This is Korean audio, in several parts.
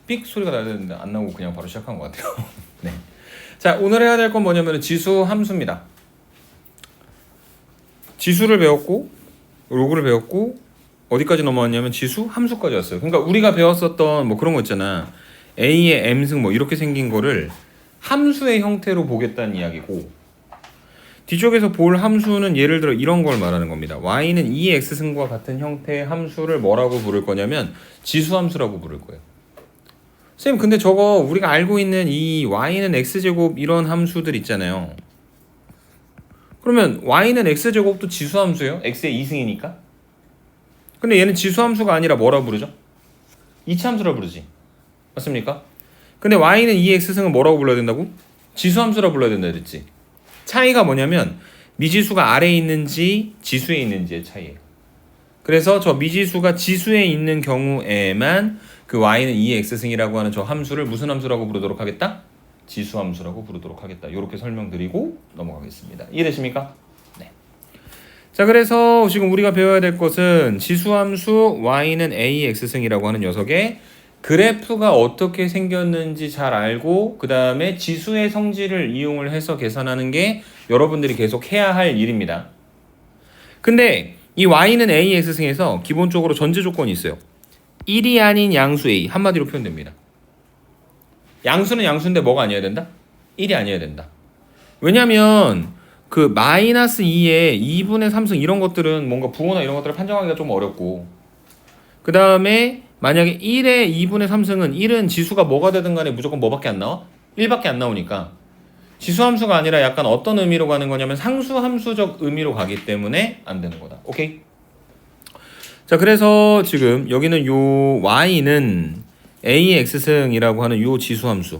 삑 소리가 나야 되는데 안 나오고 그냥 바로 시작한 것 같아요. 네. 자, 오늘 해야 될 건 뭐냐면 지수 함수입니다. 지수를 배웠고 로그를 배웠고 어디까지 넘어왔냐면 지수 함수까지 왔어요. 그러니까 우리가 배웠었던 뭐 그런 거 있잖아. A의 M승 뭐 이렇게 생긴 거를 함수의 형태로 보겠다는 이야기고, 뒤쪽에서 볼 함수는 예를 들어 이런 걸 말하는 겁니다. y는 2x승과 같은 형태의 함수를 뭐라고 부를 거냐면 지수함수라고 부를 거예요. 선생님 근데 저거 우리가 알고 있는 이 y는 x제곱 이런 함수들 있잖아요. 그러면 y는 x제곱도 지수함수예요? x의 2승이니까. 근데 얘는 지수함수가 아니라 뭐라 부르죠? 이차함수라 부르지. 맞습니까? 근데 y는 2x승은 뭐라고 불러야 된다고? 지수함수라 불러야 된다 그랬지. 차이가 뭐냐면 미지수가 아래에 있는지 지수에 있는지의 차이예요. 그래서 저 미지수가 지수에 있는 경우에만 그 y는 2x승이라고 하는 저 함수를 무슨 함수라고 부르도록 하겠다? 지수함수라고 부르도록 하겠다. 이렇게 설명드리고 넘어가겠습니다. 이해되십니까? 네. 자, 그래서 지금 우리가 배워야 될 것은 지수함수 y는 ax승이라고 하는 녀석의 그래프가 어떻게 생겼는지 잘 알고 그 다음에 지수의 성질을 이용을 해서 계산하는 게 여러분들이 계속 해야 할 일입니다. 근데 이 y는 ax승에서 기본적으로 전제 조건이 있어요. 1이 아닌 양수 a, 한마디로 표현됩니다. 양수는 양수인데 뭐가 아니어야 된다? 1이 아니어야 된다. 왜냐면 그 마이너스 2에 2분의 3승 이런 것들은 뭔가 부호나 이런 것들을 판정하기가 좀 어렵고, 그 다음에 만약에 1의 2분의 3승은 1은 지수가 뭐가 되든 간에 무조건 뭐밖에 안 나와? 1밖에 안 나오니까 지수함수가 아니라 약간 어떤 의미로 가는 거냐면 상수함수적 의미로 가기 때문에 안 되는 거다. 오케이? 자, 그래서 지금 여기는 요 y는 ax승이라고 하는 요 지수함수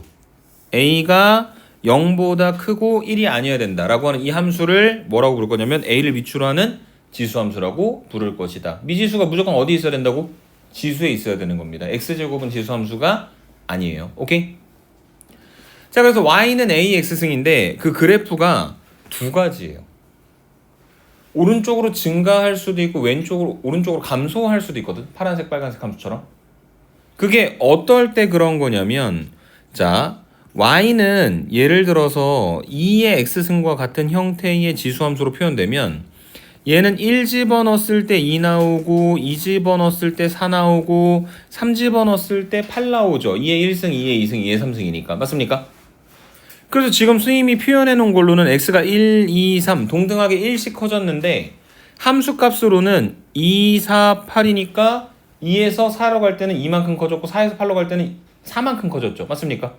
a가 0보다 크고 1이 아니어야 된다라고 하는 이 함수를 뭐라고 부를 거냐면 a를 위치로 하는 지수함수라고 부를 것이다. 미지수가 무조건 어디 있어야 된다고? 지수에 있어야 되는 겁니다. x제곱은 지수함수가 아니에요. 오케이? 자, 그래서 y는 ax승인데 그 그래프가 두 가지예요. 오른쪽으로 증가할 수도 있고 오른쪽으로 감소할 수도 있거든. 파란색 빨간색 함수처럼. 그게 어떨 때 그런 거냐면, 자, y는 예를 들어서 2의 x승과 같은 형태의 지수함수로 표현되면 얘는 1 집어넣었을 때 2 나오고 2 집어넣었을 때 4 나오고 3 집어넣었을 때 8 나오죠. 2의 1승, 2의 2승, 2의 3승이니까. 맞습니까? 그래서 지금 스님이 표현해 놓은 걸로는 x가 1, 2, 3 동등하게 1씩 커졌는데 함수 값으로는 2, 4, 8이니까 2에서 4로 갈 때는 2만큼 커졌고 4에서 8로 갈 때는 4만큼 커졌죠. 맞습니까?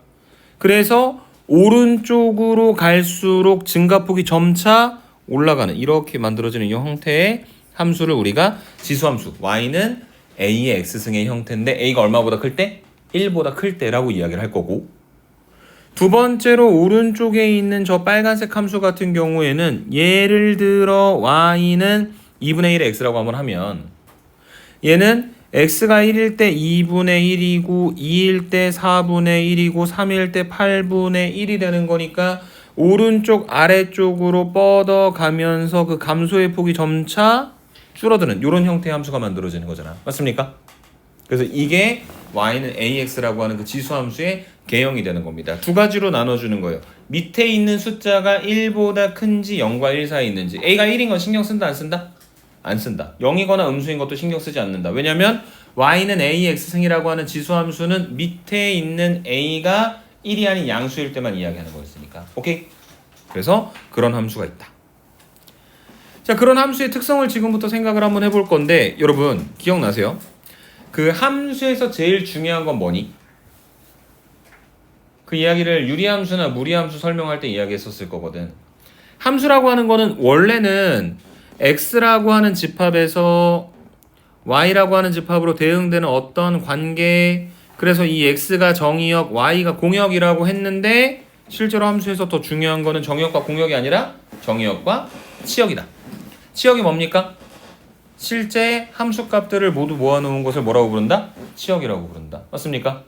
그래서 오른쪽으로 갈수록 증가폭이 점차 올라가는 이렇게 만들어지는 이 형태의 함수를 우리가 지수함수 y는 a의 x승의 형태인데 a가 얼마보다 클 때? 1보다 클 때라고 이야기를 할 거고, 두 번째로 오른쪽에 있는 저 빨간색 함수 같은 경우에는 예를 들어 y는 2분의 1의 x라고 한번 하면 얘는 x가 1일 때 2분의 1이고 2일 때 4분의 1이고 3일 때 8분의 1이 되는 거니까 오른쪽 아래쪽으로 뻗어가면서 그 감소의 폭이 점차 줄어드는 이런 형태의 함수가 만들어지는 거잖아. 맞습니까? 그래서 이게 y는 ax라고 하는 그 지수함수의 개형이 되는 겁니다. 두 가지로 나눠주는 거예요. 밑에 있는 숫자가 1보다 큰지 0과 1 사이에 있는지. a가 1인 건 신경 쓴다 안 쓴다? 안 쓴다. 0이거나 음수인 것도 신경 쓰지 않는다. 왜냐면 y는 ax승이라고 하는 지수함수는 밑에 있는 a가 1이 아닌 양수일 때만 이야기하는 거였으니까. 오케이? 그래서 그런 함수가 있다. 자, 그런 함수의 특성을 지금부터 생각을 한번 해볼 건데 여러분 기억나세요? 그 함수에서 제일 중요한 건 뭐니? 그 이야기를 유리함수나 무리함수 설명할 때 이야기했었을 거거든. 함수라고 하는 거는 원래는 x라고 하는 집합에서 y라고 하는 집합으로 대응되는 어떤 관계, 그래서 이 x가 정의역, y가 공역이라고 했는데 실제로 함수에서 더 중요한 거는 정의역과 공역이 아니라 정의역과 치역이다. 치역이 뭡니까? 실제 함수값들을 모두 모아놓은 것을 뭐라고 부른다? 치역이라고 부른다. 맞습니까?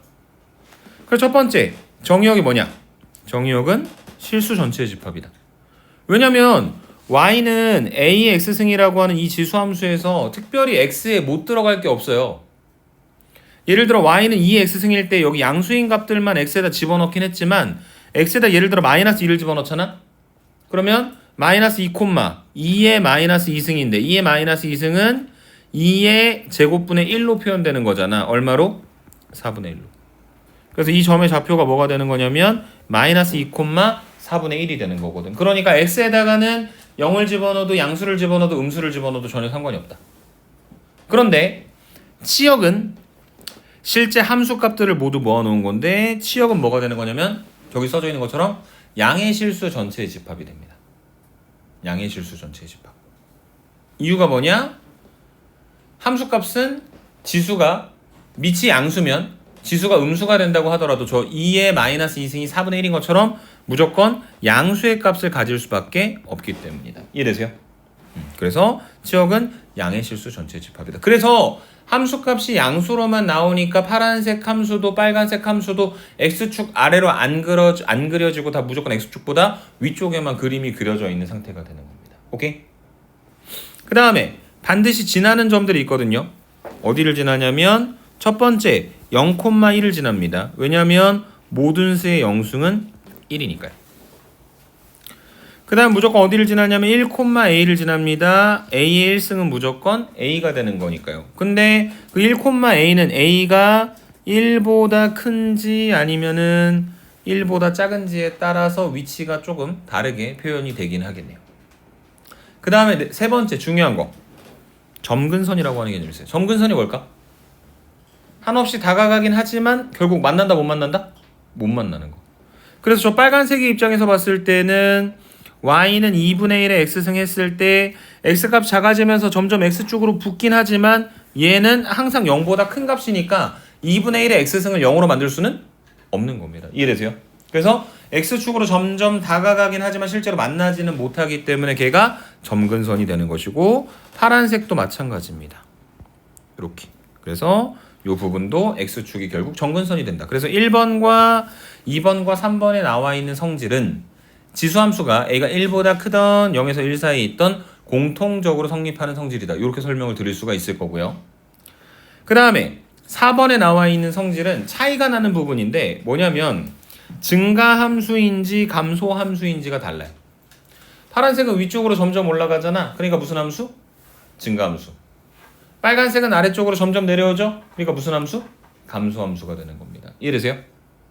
그래서 첫 번째 정의역이 뭐냐? 정의역은 실수 전체의 집합이다. 왜냐면 y는 ax승이라고 하는 이 지수함수에서 특별히 x에 못 들어갈 게 없어요. 예를 들어 y는 2의 x승일 때 여기 양수인 값들만 x에다 집어넣긴 했지만 x에다 예를 들어 마이너스 2를 집어넣잖아? 그러면 마이너스 2, 2의 마이너스 2승인데 2의 마이너스 2승은 2의 제곱분의 1로 표현되는 거잖아. 얼마로? 4분의 1로. 그래서 이 점의 좌표가 뭐가 되는 거냐면 마이너스 2, 4분의 1이 되는 거거든. 그러니까 x에다가는 0을 집어넣어도 양수를 집어넣어도 음수를 집어넣어도 전혀 상관이 없다. 그런데 치역은 실제 함수 값들을 모두 모아놓은 건데 치역은 뭐가 되는 거냐면 저기 써져 있는 것처럼 양의 실수 전체의 집합이 됩니다. 양의 실수 전체의 집합. 이유가 뭐냐? 함수 값은 지수가 밑이 양수면 지수가 음수가 된다고 하더라도 저 2의 마이너스 2승이 4분의 1인 것처럼 무조건 양수의 값을 가질 수밖에 없기 때문이다. 이해되세요? 그래서 치역은 양의 실수 전체의 집합이다. 그래서 함수 값이 양수로만 나오니까 파란색 함수도 빨간색 함수도 x축 아래로 안 그려지고 다 무조건 x축보다 위쪽에만 그림이 그려져 있는 상태가 되는 겁니다. 오케이? 그 다음에 반드시 지나는 점들이 있거든요. 어디를 지나냐면 첫 번째 0,1을 지납니다. 왜냐하면 모든 수의 영승은 1이니까요. 그 다음 무조건 어디를 지나냐면 1,a를 지납니다. a의 1승은 무조건 a가 되는 거니까요. 근데 그 1,a는 a가 1보다 큰지 아니면은 1보다 작은지에 따라서 위치가 조금 다르게 표현이 되긴 하겠네요. 그 다음에 세 번째 중요한 거 점근선이라고 하는 개념이 있어요. 점근선이 뭘까? 한없이 다가가긴 하지만 결국 만난다 못 만난다? 못 만나는 거. 그래서 저 빨간색의 입장에서 봤을 때는 y는 2분의 1의 x승 했을 때 x값 작아지면서 점점 x축으로 붙긴 하지만 얘는 항상 0보다 큰 값이니까 2분의 1의 x승을 0으로 만들 수는 없는 겁니다. 이해되세요? 그래서 x축으로 점점 다가가긴 하지만 실제로 만나지는 못하기 때문에 걔가 점근선이 되는 것이고 파란색도 마찬가지입니다. 이렇게. 그래서 이 부분도 x축이 결국 점근선이 된다. 그래서 1번과 2번과 3번에 나와 있는 성질은 지수함수가 a가 1보다 크던 0에서 1 사이에 있던 공통적으로 성립하는 성질이다. 이렇게 설명을 드릴 수가 있을 거고요. 그 다음에 4번에 나와 있는 성질은 차이가 나는 부분인데 뭐냐면 증가함수인지 감소함수인지가 달라요. 파란색은 위쪽으로 점점 올라가잖아. 그러니까 무슨 함수? 증가함수. 빨간색은 아래쪽으로 점점 내려오죠. 그러니까 무슨 함수? 감소함수가 되는 겁니다. 이해되세요?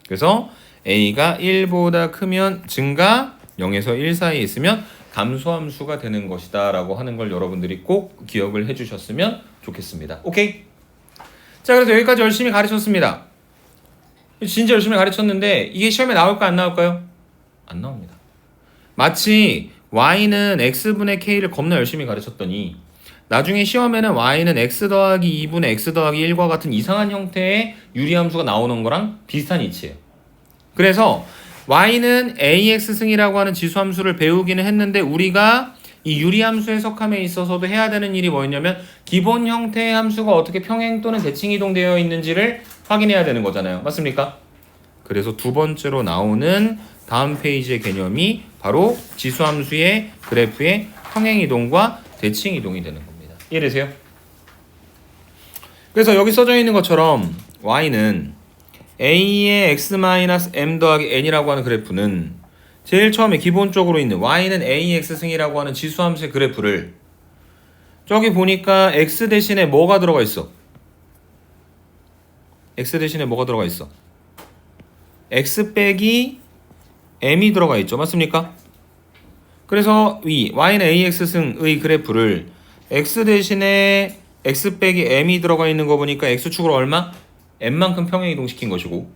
그래서 a가 1보다 크면 증가, 0에서 1 사이에 있으면 감소함수가 되는 것이다 라고 하는 걸 여러분들이 꼭 기억을 해주셨으면 좋겠습니다. 오케이? 자, 그래서 여기까지 열심히 가르쳤습니다. 진짜 열심히 가르쳤는데 이게 시험에 나올까 안 나올까요? 안 나옵니다. 마치 y는 x분의 k를 겁나 열심히 가르쳤더니 나중에 시험에는 y는 x 더하기 2분의 x 더하기 1과 같은 이상한 형태의 유리함수가 나오는 거랑 비슷한 이치예요. 그래서 y는 ax승이라고 하는 지수함수를 배우기는 했는데 우리가 이 유리함수 해석함에 있어서도 해야 되는 일이 뭐였냐면 기본 형태의 함수가 어떻게 평행 또는 대칭 이동되어 있는지를 확인해야 되는 거잖아요. 맞습니까? 그래서 두 번째로 나오는 다음 페이지의 개념이 바로 지수함수의 그래프의 평행 이동과 대칭 이동이 되는 겁니다. 이해되세요? 그래서 여기 써져 있는 것처럼 y는 a의 x-m 더하기 n이라고 하는 그래프는 제일 처음에 기본적으로 있는 y는 ax승이라고 하는 지수함수의 그래프를 저기 보니까 x 대신에 뭐가 들어가 있어? x 대신에 뭐가 들어가 있어? x 빼기 m이 들어가 있죠. 맞습니까? 그래서 이 y는 ax승의 그래프를 x 대신에 x 빼기 m이 들어가 있는 거 보니까 x축으로 얼마? m만큼 평행 이동시킨 것이고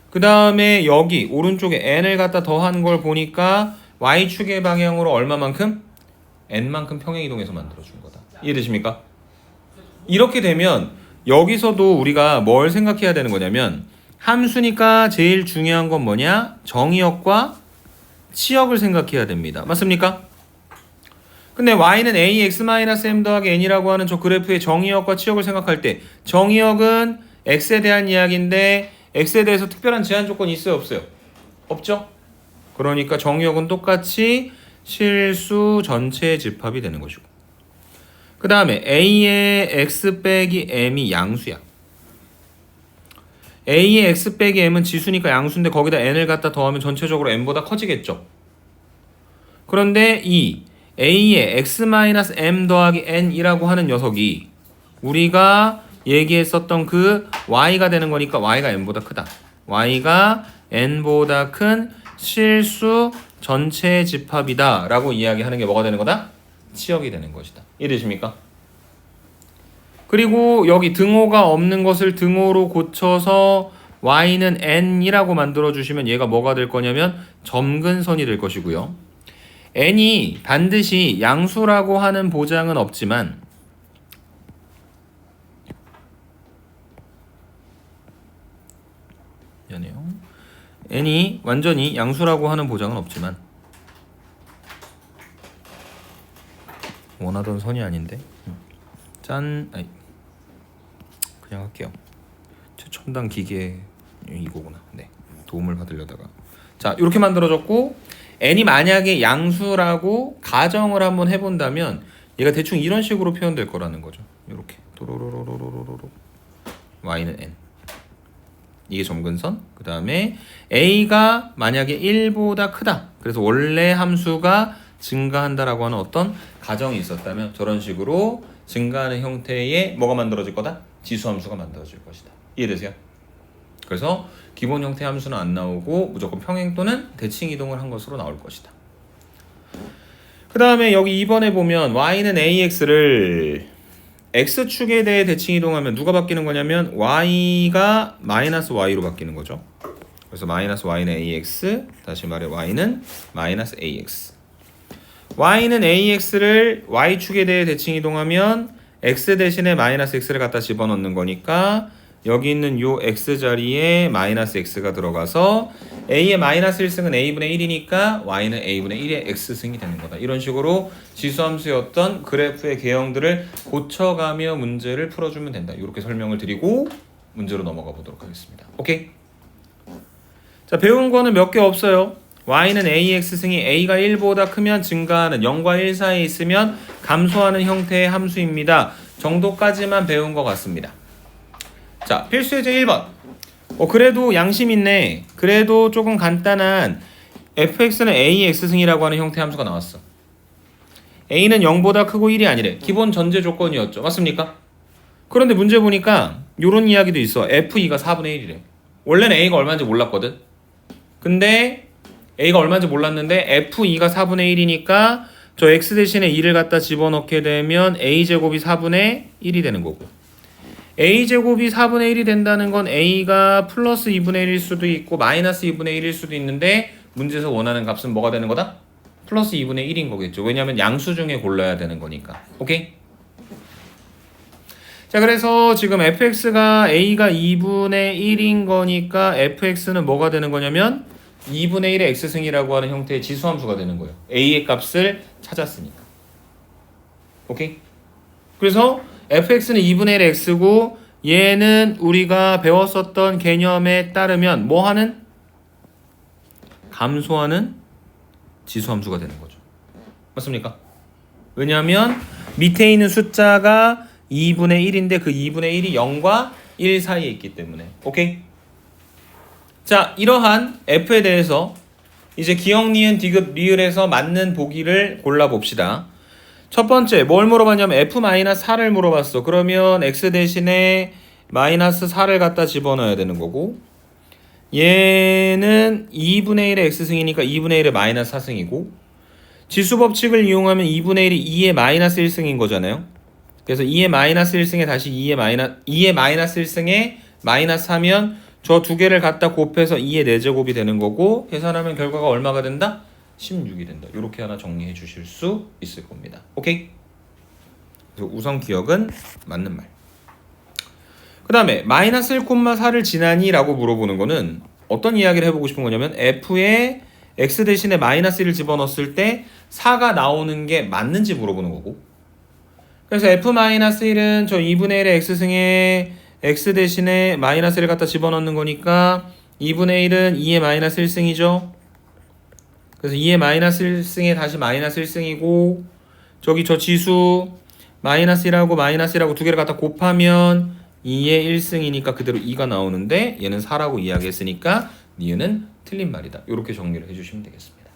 그 다음에 여기 오른쪽에 n을 갖다 더한 걸 보니까 y축의 방향으로 얼마만큼? n만큼 평행 이동해서 만들어준 거다. 이해되십니까? 이렇게 되면 여기서도 우리가 뭘 생각해야 되는 거냐면 함수니까 제일 중요한 건 뭐냐? 정의역과 치역을 생각해야 됩니다. 맞습니까? 근데 y는 ax-m 더하기 n이라고 하는 저 그래프의 정의역과 치역을 생각할 때 정의역은 x에 대한 이야기인데 x에 대해서 특별한 제한 조건이 있어요? 없어요? 없죠? 그러니까 정의역은 똑같이 실수 전체의 집합이 되는 것이고 그 다음에 a의 x 빼기 m이 양수야. a의 x 빼기 m은 지수니까 양수인데 거기다 n을 갖다 더하면 전체적으로 n보다 커지겠죠. 그런데 이 a의 x-m 더하기 n이라고 하는 녀석이 우리가 얘기했었던 그 y가 되는 거니까 y가 n보다 크다. y가 n보다 큰 실수 전체 집합이다 라고 이야기하는 게 뭐가 되는 거다? 치역이 되는 것이다. 이해되십니까? 그리고 여기 등호가 없는 것을 등호로 고쳐서 y는 n이라고 만들어 주시면 얘가 뭐가 될 거냐면 점근선이 될 것이고요. n이 반드시 양수라고 하는 보장은 없지만 미안해요. n이 완전히 양수라고 하는 보장은 없지만 원하던 선이 아닌데 짠 아니 그냥 할게요. 최첨단 기계 이거구나. 네, 도움을 받으려다가 자 이렇게 만들어졌고 n이 만약에 양수라고 가정을 한번 해본다면 얘가 대충 이런 식으로 표현될 거라는 거죠. 이렇게 도로로로로로로로 y는 n 이게 점근선. 그 다음에 a가 만약에 1보다 크다. 그래서 원래 함수가 증가한다라고 하는 어떤 가정이 있었다면 저런 식으로 증가하는 형태의 뭐가 만들어질 거다? 지수함수가 만들어질 것이다. 이해되세요? 그래서 기본 형태 함수는 안 나오고 무조건 평행 또는 대칭 이동을 한 것으로 나올 것이다. 그 다음에 여기 2번에 보면 y는 ax를 x축에 대해 대칭 이동하면 누가 바뀌는 거냐면 y가 마이너스 y로 바뀌는 거죠. 그래서 마이너스 y는 ax, 다시 말해 y는 마이너스 ax. y는 ax를 y축에 대해 대칭 이동하면 x 대신에 마이너스 x를 갖다 집어넣는 거니까 여기 있는 요 x 자리에 마이너스 x가 들어가서 a의 마이너스 1승은 a분의 1이니까 y는 a분의 1의 x승이 되는 거다. 이런 식으로 지수함수의 어떤 그래프의 개형들을 고쳐가며 문제를 풀어주면 된다. 이렇게 설명을 드리고 문제로 넘어가 보도록 하겠습니다. 오케이? 자, 배운 거는 몇 개 없어요. y는 ax승이 a가 1보다 크면 증가하는 0과 1 사이에 있으면 감소하는 형태의 함수입니다. 정도까지만 배운 것 같습니다. 자, 필수 예제 1번. 그래도 양심 있네. 그래도 조금 간단한 fx는 a의 x승이라고 하는 형태의 함수가 나왔어. a는 0보다 크고 1이 아니래. 기본 전제 조건이었죠. 맞습니까? 그런데 문제 보니까 요런 이야기도 있어. f2가 4분의 1이래. 원래는 a가 얼마인지 몰랐거든. 근데 a가 얼마인지 몰랐는데 f2가 4분의 1이니까 저 x 대신에 2를 갖다 집어넣게 되면 a제곱이 4분의 1이 되는 거고, a제곱이 4분의 1이 된다는 건 a가 플러스 2분의 1일 수도 있고 마이너스 2분의 1일 수도 있는데 문제에서 원하는 값은 뭐가 되는 거다? 플러스 2분의 1인 거겠죠. 왜냐하면 양수 중에 골라야 되는 거니까. 오케이? 자, 그래서 지금 fx가 a가 2분의 1인 거니까 fx는 뭐가 되는 거냐면 2분의 1의 x승이라고 하는 형태의 지수함수가 되는 거예요. a의 값을 찾았으니까. 오케이? 그래서 fx는 2분의 1의 x고 얘는 우리가 배웠었던 개념에 따르면 뭐 하는? 감소하는 지수함수가 되는 거죠. 맞습니까? 왜냐하면 밑에 있는 숫자가 2분의 1인데 그 2분의 1이 0과 1 사이에 있기 때문에. 오케이? 자, 이러한 f에 대해서 이제 기역, 니은, 디귿, 리을에서 맞는 보기를 골라봅시다. 첫 번째, 뭘 물어봤냐면 f-4를 물어봤어. 그러면 x 대신에 마이너스 4를 갖다 집어넣어야 되는 거고, 얘는 2분의 1의 x승이니까 2분의 1의 마이너스 4승이고, 지수법칙을 이용하면 2분의 1이 2의 마이너스 1승인 거잖아요. 그래서 2의 마이너스 1승에 다시 2의 마이너스 1승에 마이너스 하면 저 두 개를 갖다 곱해서 2의 4제곱이 되는 거고, 계산하면 결과가 얼마가 된다? 16이 된다. 이렇게 하나 정리해 주실 수 있을 겁니다. 오케이? 그래서 우선 기억은 맞는 말. 그 다음에 마이너스 1,4를 지나니? 라고 물어보는 거는 어떤 이야기를 해보고 싶은 거냐면 f에 x 대신에 마이너스 1을 집어넣었을 때 4가 나오는 게 맞는지 물어보는 거고, 그래서 f-1은 저 2분의 1의 x승에 x 대신에 마이너스 1을 갖다 집어넣는 거니까 2분의 1은 2의 마이너스 1승이죠. 그래서 2의 마이너스 1승에 다시 마이너스 1승이고, 저기 저 지수 마이너스 1하고 마이너스 1하고 두 개를 갖다 곱하면 2의 1승이니까 그대로 2가 나오는데 얘는 4라고 이야기했으니까 니은은 틀린 말이다. 이렇게 정리를 해주시면 되겠습니다.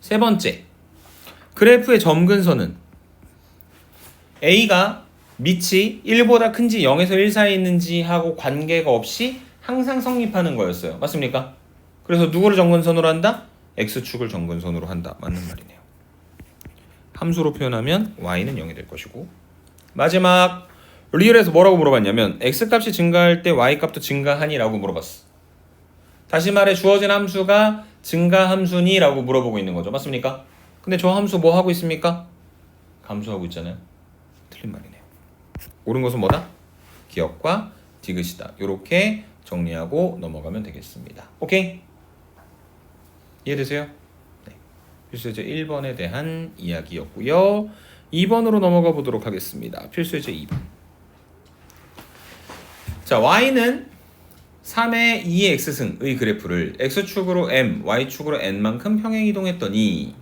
세 번째, 그래프의 점근선은 A가 밑이 1보다 큰지 0에서 1 사이에 있는지 하고 관계가 없이 항상 성립하는 거였어요. 맞습니까? 그래서 누구를 점근선으로 한다? X축을 점근선으로 한다. 맞는 말이네요. 함수로 표현하면 y는 0이 될 것이고, 마지막 리얼에서 뭐라고 물어봤냐면 x값이 증가할 때 y값도 증가하니 라고 물어봤어. 다시 말해 주어진 함수가 증가함수니 라고 물어보고 있는 거죠. 맞습니까? 근데 저 함수 뭐 하고 있습니까? 감소하고 있잖아요. 틀린 말이네요. 옳은 것은 뭐다? 기억과 디귿이다. 이렇게 정리하고 넘어가면 되겠습니다. 오케이? 이해되세요? 네. 필수예제 1번에 대한 이야기였고요. 2번으로 넘어가 보도록 하겠습니다. 필수예제 2번. 자, y는 3의 2의 x승의 그래프를 x축으로 m, y축으로 n만큼 평행이동했더니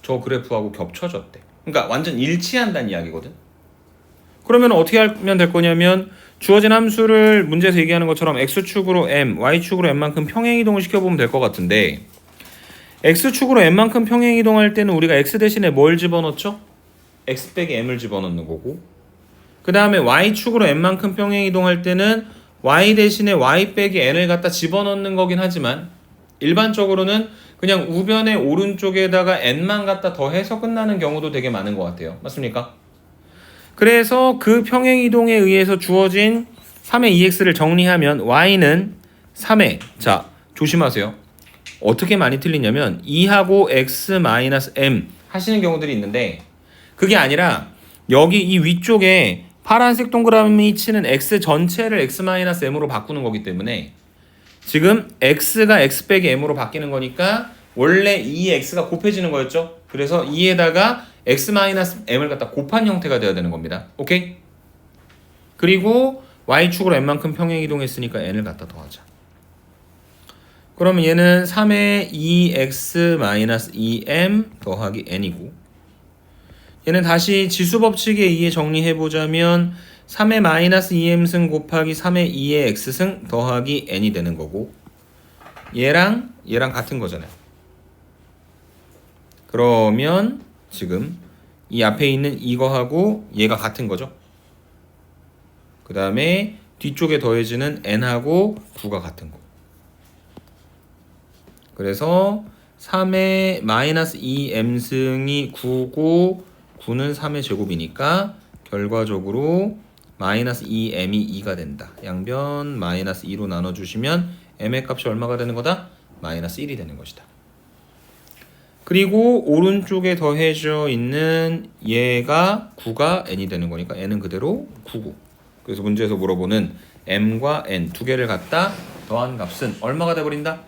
저 그래프하고 겹쳐졌대. 그러니까 완전 일치한다는 이야기거든. 그러면 어떻게 하면 될 거냐면 주어진 함수를 문제에서 얘기하는 것처럼 x축으로 m, y축으로 n만큼 평행이동을 시켜보면 될 것 같은데, x축으로 n만큼 평행이동할 때는 우리가 x 대신에 뭘 집어넣죠? x 빼기 m을 집어넣는 거고, 그 다음에 y축으로 n만큼 평행이동할 때는 y 대신에 y 빼기 n을 갖다 집어넣는 거긴 하지만 일반적으로는 그냥 우변의 오른쪽에다가 n만 갖다 더해서 끝나는 경우도 되게 많은 것 같아요. 맞습니까? 그래서 그 평행이동에 의해서 주어진 3의 2x를 정리하면 y는 3의, 자 조심하세요. 어떻게 많이 틀리냐면 2하고 x-m 하시는 경우들이 있는데, 그게 아니라 여기 이 위쪽에 파란색 동그라미 치는 x 전체를 x-m으로 바꾸는 거기 때문에 지금 x가 x 빼기 m으로 바뀌는 거니까 원래 2x가 곱해지는 거였죠. 그래서 2에다가 x-m을 갖다 곱한 형태가 되어야 되는 겁니다. 오케이? 그리고 y축으로 n만큼 평행이동했으니까 n을 갖다 더하자. 그러면 얘는 3의 2x-2m 더하기 n이고, 얘는 다시 지수법칙에 의해 정리해보자면 3의 -2m승 곱하기 3의 2의 x승 더하기 n이 되는 거고, 얘랑 같은 거잖아요. 그러면 지금 이 앞에 있는 이거하고 얘가 같은 거죠. 그 다음에 뒤쪽에 더해지는 n하고 9가 같은 거. 그래서 3의 -2m승이 9고 9는 3의 제곱이니까 결과적으로 -2m이 2가 된다. 양변 -2로 나눠주시면 m의 값이 얼마가 되는 거다? -1이 되는 것이다. 그리고 오른쪽에 더해져 있는 얘가 9가 n이 되는 거니까 n은 그대로 9고, 그래서 문제에서 물어보는 m과 n 두 개를 갖다 더한 값은 얼마가 돼버린다?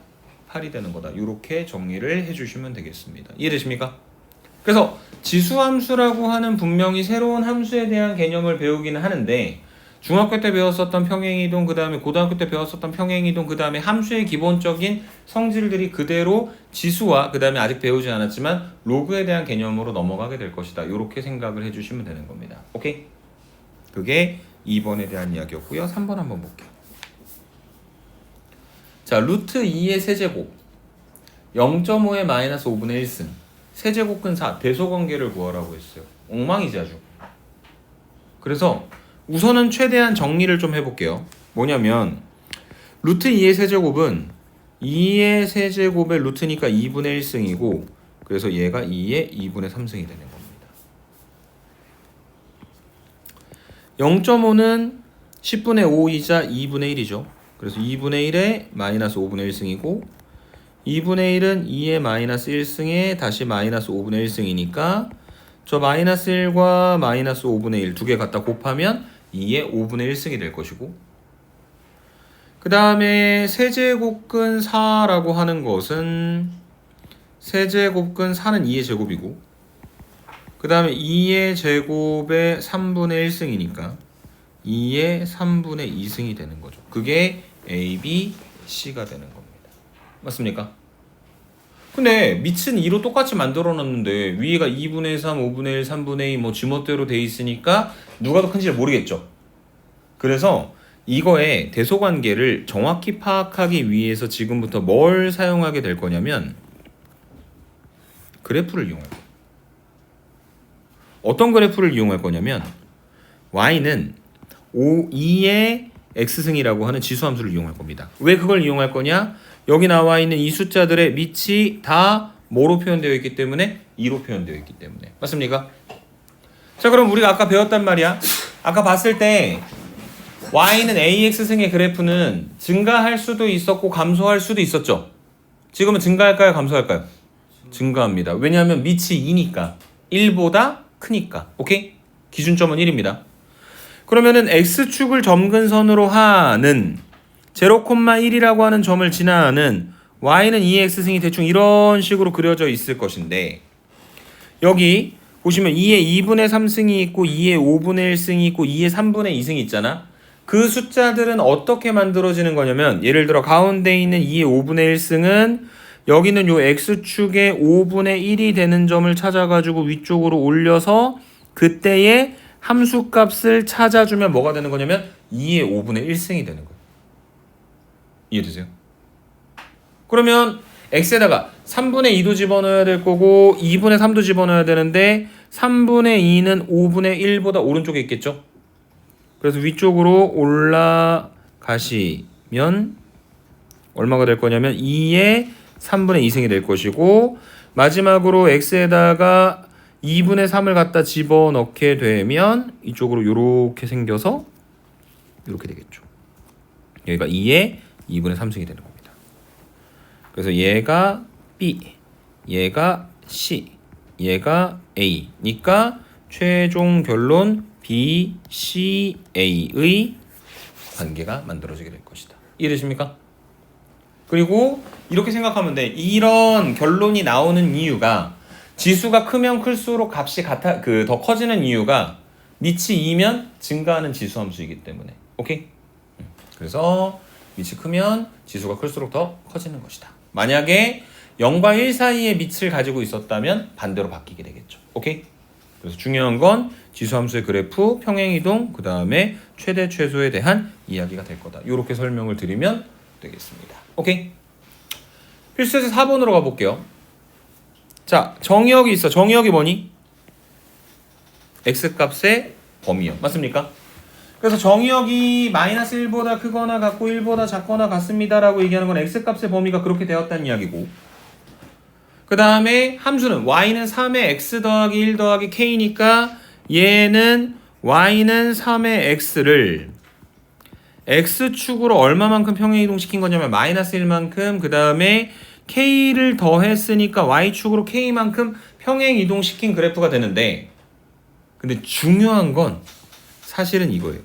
8이 되는 거다. 이렇게 정리를 해주시면 되겠습니다. 이해되십니까? 그래서 지수함수라고 하는 분명히 새로운 함수에 대한 개념을 배우기는 하는데, 중학교 때 배웠었던 평행이동, 그 다음에 고등학교 때 배웠었던 평행이동, 그 다음에 함수의 기본적인 성질들이 그대로 지수와 그 다음에 아직 배우지 않았지만 로그에 대한 개념으로 넘어가게 될 것이다. 이렇게 생각을 해주시면 되는 겁니다. 오케이? 그게 2번에 대한 이야기였고요. 3번 한번 볼게요. 자, 루트 2의 세제곱 0.5의 마이너스 5분의 1승 세제곱근 4 대소관계를 구하라고 했어요. 엉망이지 아주. 그래서 우선은 최대한 정리를 좀 해볼게요. 뭐냐면 루트 2의 세제곱은 2의 세제곱의 루트니까 2분의 1승이고, 그래서 얘가 2의 2분의 3승이 되는 겁니다. 0.5는 10분의 5이자 2분의 1이죠. 그래서 2분의 1에 마이너스 5분의 1승이고, 2분의 1은 2의 마이너스 1승에 다시 마이너스 5분의 1승이니까 저 마이너스 1과 마이너스 5분의 1 두 개 갖다 곱하면 2의 5분의 1승이 될 것이고, 그 다음에 세제곱근 4라고 하는 것은 세제곱근 4는 2의 제곱이고, 그 다음에 2의 제곱의 3분의 1승이니까 2의 3분의 2승이 되는 거죠. 그게 A, B, C가 되는 겁니다. 맞습니까? 근데 밑은 2로 똑같이 만들어 놨는데 위에가 2분의 3, 5분의 1, 3분의 2 뭐 지멋대로 돼 있으니까 누가 더 큰지를 모르겠죠. 그래서 이거의 대소관계를 정확히 파악하기 위해서 지금부터 뭘 사용하게 될 거냐면 그래프를 이용할 거예요. 어떤 그래프를 이용할 거냐면 y는 2의 x승이라고 하는 지수함수를 이용할 겁니다. 왜 그걸 이용할 거냐? 여기 나와 있는 이 숫자들의 밑이 다 뭐로 표현되어 있기 때문에 2로 표현되어 있기 때문에. 맞습니까? 자, 그럼 우리가 아까 배웠단 말이야. 아까 봤을 때 y는 ax승의 그래프는 증가할 수도 있었고 감소할 수도 있었죠. 지금은 증가할까요? 감소할까요? 증가합니다. 왜냐하면 밑이 2니까 1보다 크니까. 오케이? 기준점은 1입니다. 그러면은 x축을 점근선으로 하는 0,1이라고 하는 점을 지나는 y는 2의 x승이 대충 이런 식으로 그려져 있을 것인데 여기 보시면 2의 2분의 3승이 있고 2의 5분의 1승이 있고 2의 3분의 2승이 있잖아. 그 숫자들은 어떻게 만들어지는 거냐면 예를 들어 가운데 있는 2의 5분의 1승은 여기는 요 x축의 5분의 1이 되는 점을 찾아가지고 위쪽으로 올려서 그때의 함수값을 찾아주면 뭐가 되는 거냐면 2의 5분의 1승이 되는 거예요. 이해되세요? 그러면 x에다가 3분의 2도 집어넣어야 될 거고 2분의 3도 집어넣어야 되는데 3분의 2는 5분의 1보다 오른쪽에 있겠죠? 그래서 위쪽으로 올라가시면 얼마가 될 거냐면 2의 3분의 2승이 될 것이고 마지막으로 x에다가 2분의 3을 갖다 집어넣게 되면 이쪽으로 이렇게 생겨서 이렇게 되겠죠. 여기가 2의 2분의 3승이 되는 겁니다. 그래서 얘가 B, 얘가 C, 얘가 A니까 최종 결론 B, C, A의 관계가 만들어지게 될 것이다. 이해되십니까? 그리고 이렇게 생각하면 돼. 이런 결론이 나오는 이유가 지수가 크면 클수록 값이 더 커지는 이유가 밑이 2면 증가하는 지수 함수이기 때문에. 오케이? 그래서 밑이 크면 지수가 클수록 더 커지는 것이다. 만약에 0과 1 사이의 밑을 가지고 있었다면 반대로 바뀌게 되겠죠. 오케이? 그래서 중요한 건 지수함수의 그래프, 평행이동, 그 다음에 최대 최소에 대한 이야기가 될 거다. 이렇게 설명을 드리면 되겠습니다. 오케이? 필수에서 4번으로 가볼게요. 자, 정의역이 있어. 정의역이 뭐니? x값의 범위요. 맞습니까? 그래서 정의역이 마이너스 1보다 크거나 같고 1보다 작거나 같습니다 라고 얘기하는 건 x값의 범위가 그렇게 되었다는 이야기고 그 다음에 함수는 y는 3의 x 더하기 1 더하기 k니까 얘는 y는 3의 x를 x축으로 얼마만큼 평행이동시킨 거냐면 마이너스 1만큼 그 다음에 k를 더했으니까 y축으로 k만큼 평행이동시킨 그래프가 되는데 근데 중요한 건 사실은 이거예요.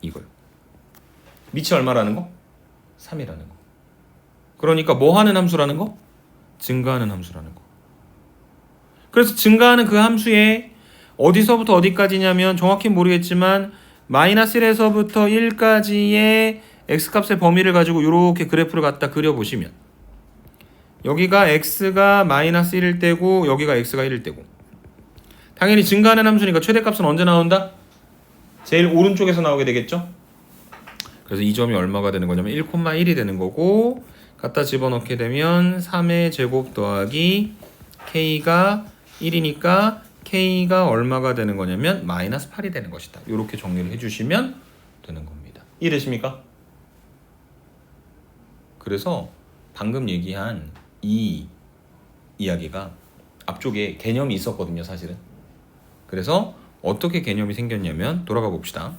이거요. 밑이 얼마라는 거? 3이라는 거. 그러니까 뭐 하는 함수라는 거? 증가하는 함수라는 거. 그래서 증가하는 그 함수에 어디서부터 어디까지냐면 정확히 모르겠지만 마이너스 1에서부터 1까지의 x값의 범위를 가지고 이렇게 그래프를 갖다 그려보시면 여기가 x가 마이너스 1일 때고 여기가 x가 1일 때고 당연히 증가하는 함수니까 최대값은 언제 나온다? 제일 오른쪽에서 나오게 되겠죠? 그래서 이 점이 얼마가 되는 거냐면 1,1이 되는 거고 갖다 집어넣게 되면 3의 제곱 더하기 k가 1이니까 k가 얼마가 되는 거냐면 마이너스 8이 되는 것이다. 이렇게 정리를 해주시면 되는 겁니다. 이해되십니까? 그래서 방금 얘기한 이 이야기가 앞쪽에 개념이 있었거든요, 사실은. 그래서 어떻게 개념이 생겼냐면 돌아가 봅시다.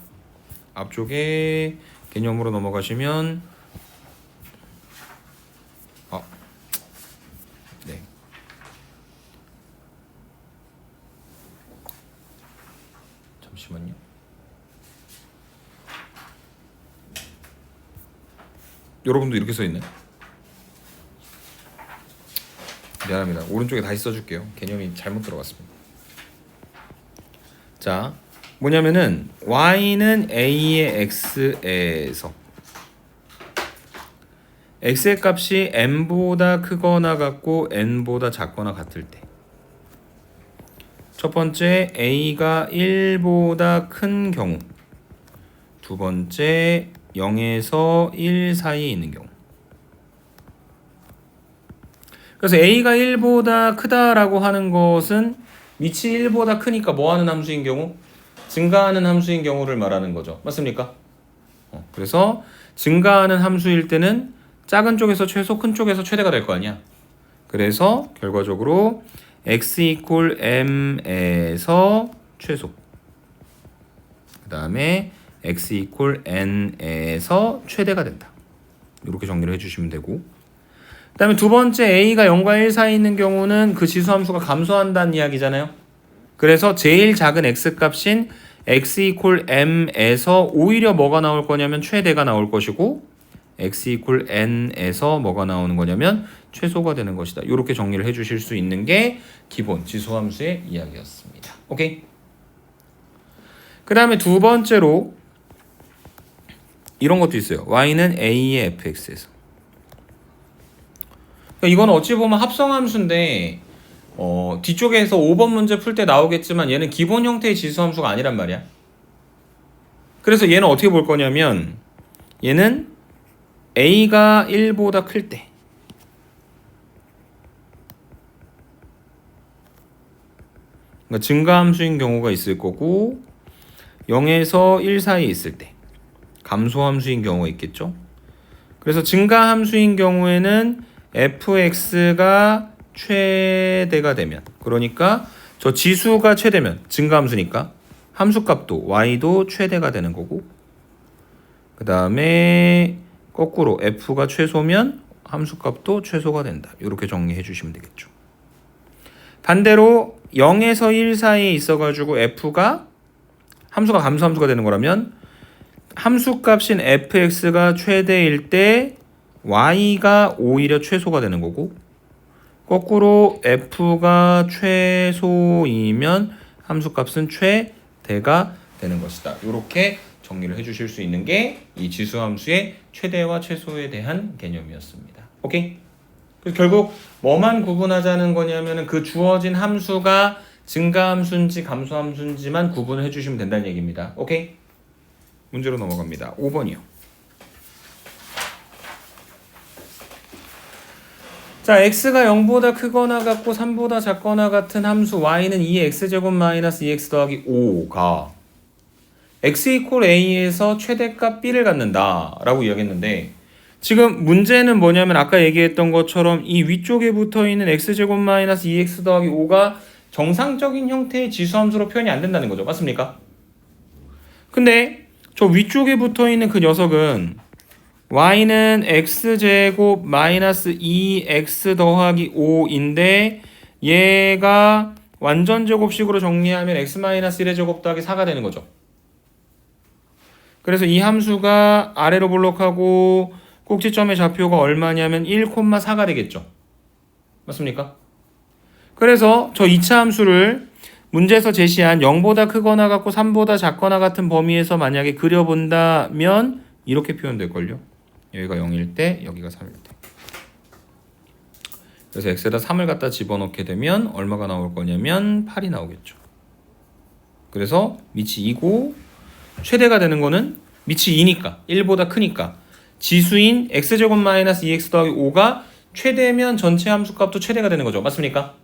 앞쪽에 개념으로 넘어가시면 네. 잠시만요. 여러분도 이렇게 써 있나요? 미안합니다. 오른쪽에 다시 써줄게요. 개념이 잘못 들어갔습니다. 자, 뭐냐면은 y는 a의 x에서 x의 값이 n보다 크거나 같고 n보다 작거나 같을 때. 첫 번째 a가 1보다 큰 경우. 두 번째 0에서 1 사이에 있는 경우. 그래서 a가 1보다 크다라고 하는 것은 밑이 1보다 크니까 뭐 하는 함수인 경우? 증가하는 함수인 경우를 말하는 거죠. 맞습니까? 그래서 증가하는 함수일 때는 작은 쪽에서 최소, 큰 쪽에서 최대가 될 거 아니야. 그래서 결과적으로 x 이퀄 m에서 최소, 그 다음에 x 이퀄 n에서 최대가 된다. 이렇게 정리를 해주시면 되고, 그 다음에 두 번째 a가 0과 1 사이에 있는 경우는 그 지수함수가 감소한다는 이야기잖아요. 그래서 제일 작은 x 값인 x 이퀄 m에서 오히려 뭐가 나올 거냐면 최대가 나올 것이고, x 이퀄 n에서 뭐가 나오는 거냐면 최소가 되는 것이다. 이렇게 정리를 해주실 수 있는 게 기본 지수함수의 이야기였습니다. 오케이? 그 다음에 두 번째로 이런 것도 있어요. y는 a의 fx에서. 그러니까 이건 어찌 보면 합성함수인데 뒤쪽에서 5번 문제 풀 때 나오겠지만 얘는 기본 형태의 지수함수가 아니란 말이야. 그래서 얘는 어떻게 볼 거냐면 얘는 a가 1보다 클 때, 그러니까 증가함수인 경우가 있을 거고 0에서 1 사이에 있을 때 감소함수인 경우가 있겠죠. 그래서 증가함수인 경우에는 fx가 최대가 되면, 그러니까 저 지수가 최대면 증가함수니까 함수값도 y도 최대가 되는 거고, 그 다음에 거꾸로 f가 최소면 함수값도 최소가 된다. 이렇게 정리해 주시면 되겠죠. 반대로 0에서 1 사이에 있어가지고 f가 함수가 감소함수가 되는 거라면 함수값인 fx가 최대일 때 y가 오히려 최소가 되는 거고, 거꾸로 f가 최소이면 함수값은 최대가 되는 것이다. 이렇게 정리를 해주실 수 있는 게 이 지수함수의 최대와 최소에 대한 개념이었습니다. 오케이? 그래서 결국 뭐만 구분하자는 거냐면은 그 주어진 함수가 증가함수인지 감소함수인지만 구분을 해주시면 된다는 얘기입니다. 오케이? 문제로 넘어갑니다. 5번이요. 자, x가 0보다 크거나 같고 3보다 작거나 같은 함수 y는 2x제곱 마이너스 2x 더하기 5가 x 이퀄 a에서 최대값 b를 갖는다 라고 이야기했는데, 지금 문제는 뭐냐면 아까 얘기했던 것처럼 이 위쪽에 붙어있는 x제곱 마이너스 2x 더하기 5가 정상적인 형태의 지수함수로 표현이 안 된다는 거죠. 맞습니까? 근데 저 위쪽에 붙어있는 그 녀석은 y는 x제곱 마이너스 2x 더하기 5인데 얘가 완전 제곱식으로 정리하면 x 마이너스 1의 제곱 더하기 4가 되는 거죠. 그래서 이 함수가 아래로 볼록하고 꼭지점의 좌표가 얼마냐면 1,4가 되겠죠. 맞습니까? 그래서 저 2차 함수를 문제에서 제시한 0보다 크거나 같고 3보다 작거나 같은 범위에서 만약에 그려본다면 이렇게 표현될걸요. 여기가 0일 때, 여기가 3일 때. 그래서 x에다 3을 갖다 집어넣게 되면 얼마가 나올 거냐면 8이 나오겠죠. 그래서 밑이 2고 최대가 되는 거는 밑이 2니까 1보다 크니까 지수인 x제곱 마이너스 2x 더하기 5가 최대면 전체 함수값도 최대가 되는 거죠. 맞습니까?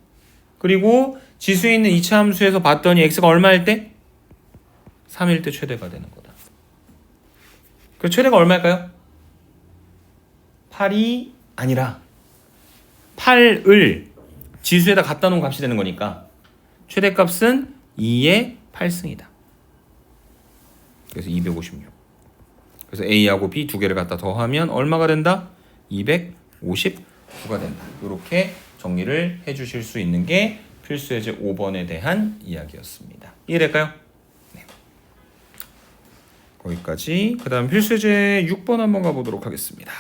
그리고 지수에 있는 2차 함수에서 봤더니 x가 얼마일 때? 3일 때 최대가 되는 거다. 그 최대가 얼마일까요? 8이 아니라 8을 지수에다 갖다 놓은 값이 되는 거니까 최대값은 2의 8승이다. 그래서 256. 그래서 A하고 B 두 개를 갖다 더하면 얼마가 된다? 259가 된다. 이렇게 정리를 해주실 수 있는 게 필수 예제 5번에 대한 이야기였습니다. 이해될까요? 네. 거기까지. 그 다음 필수 예제 6번 한번 가보도록 하겠습니다.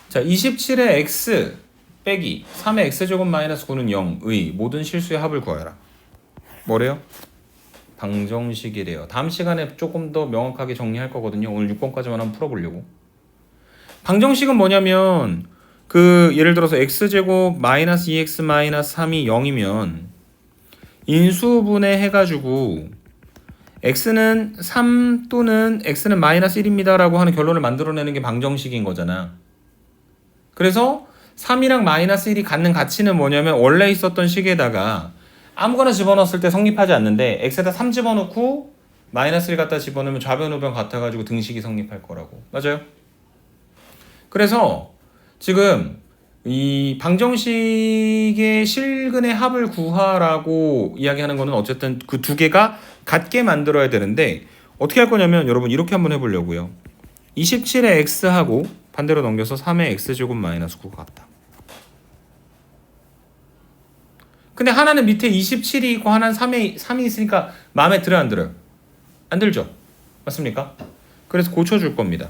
자, 27의 x 빼기 3의 x제곱 마이너스 9는 0의 모든 실수의 합을 구하여라. 뭐래요? 방정식이래요. 다음 시간에 조금 더 명확하게 정리할 거거든요. 오늘 6번까지만 한번 풀어보려고. 방정식은 뭐냐면 그 예를 들어서 x제곱 마이너스 2x 마이너스 3이 0이면 인수분해 해가지고 x는 3 또는 x는 마이너스 1입니다 라고 하는 결론을 만들어내는 게 방정식인 거잖아. 그래서 3이랑 마이너스 1이 갖는 가치는 뭐냐면 원래 있었던 식에다가 아무거나 집어넣었을 때 성립하지 않는데 x에다 3 집어넣고 마이너스 1 갖다 집어넣으면 좌변 우변 같아가지고 등식이 성립할 거라고. 맞아요? 그래서 지금 이 방정식의 실근의 합을 구하라고 이야기하는 거는 어쨌든 그 두 개가 같게 만들어야 되는데 어떻게 할 거냐면 여러분 이렇게 한번 해보려고요. 27의 x하고 반대로 넘겨서 3의 x제곱 마이너스 9가 같다. 근데 하나는 밑에 27이 있고 하나는 3이 있으니까 마음에 들어요 안 들어요? 안 들죠? 맞습니까? 그래서 고쳐줄 겁니다.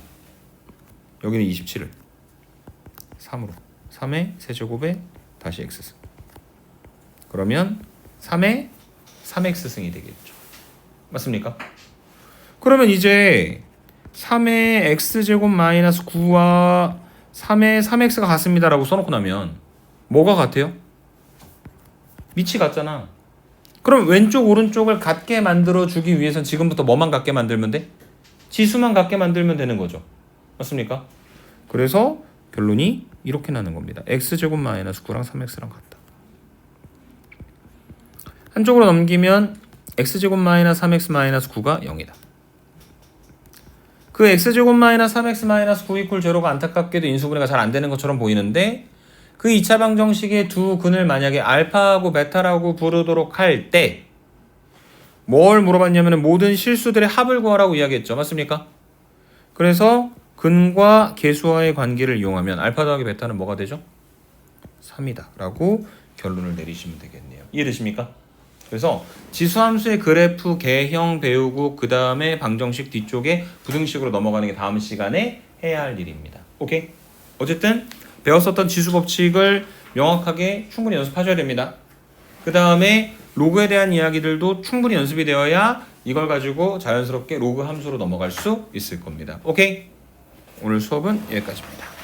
여기는 27을 3으로 3의 세제곱에 다시 x승. 그러면 3의 3x승이 되겠죠. 맞습니까? 그러면 이제 3의 x제곱 마이너스 9와 3의 3x가 같습니다 라고 써놓고 나면 뭐가 같아요? 밑이 같잖아. 그럼 왼쪽 오른쪽을 같게 만들어주기 위해선 지금부터 뭐만 같게 만들면 돼? 지수만 같게 만들면 되는 거죠. 맞습니까? 그래서 결론이 이렇게 나는 겁니다. x제곱 마이너스 9랑 3x랑 같다. 한쪽으로 넘기면 x제곱 마이너스 3x 마이너스 9가 0이다. 그 x제곱 마이너스 3x 마이너스 9 이퀄 제로가 안타깝게도 인수분해가 잘 안 되는 것처럼 보이는데 그 2차 방정식의 두 근을 만약에 알파하고 베타라고 부르도록 할 때 뭘 물어봤냐면 모든 실수들의 합을 구하라고 이야기했죠. 맞습니까? 그래서 근과 계수와의 관계를 이용하면 알파 더하기 베타는 뭐가 되죠? 3이다 라고 결론을 내리시면 되겠네요. 이해되십니까? 그래서 지수함수의 그래프 개형 배우고 그 다음에 방정식 뒤쪽에 부등식으로 넘어가는 게 다음 시간에 해야 할 일입니다. 오케이? 어쨌든 배웠었던 지수 법칙을 명확하게 충분히 연습하셔야 됩니다. 그 다음에 로그에 대한 이야기들도 충분히 연습이 되어야 이걸 가지고 자연스럽게 로그 함수로 넘어갈 수 있을 겁니다. 오케이? 오늘 수업은 여기까지입니다.